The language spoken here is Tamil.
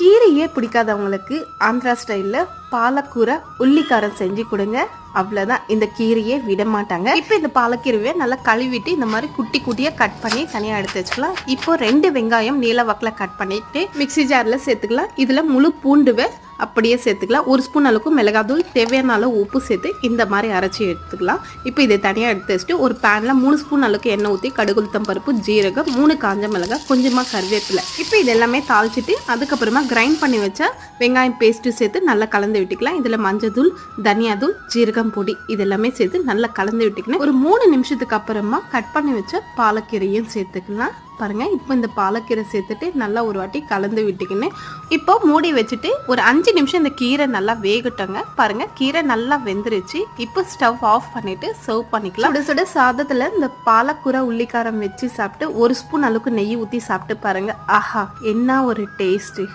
கீரையே பிடிக்காதவங்களுக்கு ஆந்திரா ஸ்டைலில் பாலக்கூரை உள்ளிக்காரம் செஞ்சு கொடுங்க. அவ்வளோதான், இந்த கீரையே விட மாட்டாங்க. இப்போ இந்த பாலக்கீரையை நல்லா கழுவிட்டு இந்த மாதிரி குட்டி குட்டியாக கட் பண்ணி தனியாக எடுத்து வச்சுக்கலாம். இப்போ 2 வெங்காயம் நீல வாக்கில் கட் பண்ணிட்டு மிக்சி ஜாரில் சேர்த்துக்கலாம். இதில் முழு பூண்டுவை அப்படியே சேர்த்துக்கலாம். 1 ஸ்பூன் அளவுக்கு மிளகாத்தூள், தேவையான அளவு உப்பு சேர்த்து இந்த மாதிரி அரைச்சி எடுத்துக்கலாம். இப்போ இதை தனியாக எடுத்து வச்சுட்டு ஒரு பேனில் 3 ஸ்பூன் அளவுக்கு எண்ணெய் ஊற்றி கடுகு, உளுத்தம் பருப்பு, ஜீரகம், 3 காஞ்ச மிளகாய், கொஞ்சமாக கருவேப்பிலை. இப்போ இது எல்லாமே தாளிச்சிட்டு அதுக்கப்புறமா கிரைண்ட் பண்ணி வச்சா வெங்காயம் பேஸ்ட்டு சேர்த்து நல்லா கலந்து விட்டுக்கலாம். இதில் மஞ்சள் தூள், தனியா தூள், ஜீரகம் பொடி இதெல்லாமே சேர்த்து நல்லா கலந்து விட்டுக்கணும். ஒரு 3 நிமிஷத்துக்கு அப்புறமா கட் பண்ணி வச்ச பாலக்கீரையும் சேர்த்துக்கலாம். பாருங்க, இப்போ இந்த பாலக்கீரை சேர்த்துட்டு நல்லா ஒரு வாட்டி கலந்து விட்டுக்கின்னு இப்போ மூடி வச்சுட்டு ஒரு 5 நிமிஷம் இந்த கீரை நல்லா வேகட்டங்க. பாருங்க, கீரை நல்லா வெந்துருச்சு. இப்போ ஸ்டவ் ஆஃப் பண்ணிட்டு சர்வ் பண்ணிக்கலாம். சுட சுட சாதத்துல இந்த பாலக்கூரை உள்ளிக்காரம் வச்சு சாப்பிட்டு 1 ஸ்பூன் அளவுக்கு நெய் ஊற்றி சாப்பிட்டு பாருங்க. ஆஹா, என்ன ஒரு டேஸ்ட்!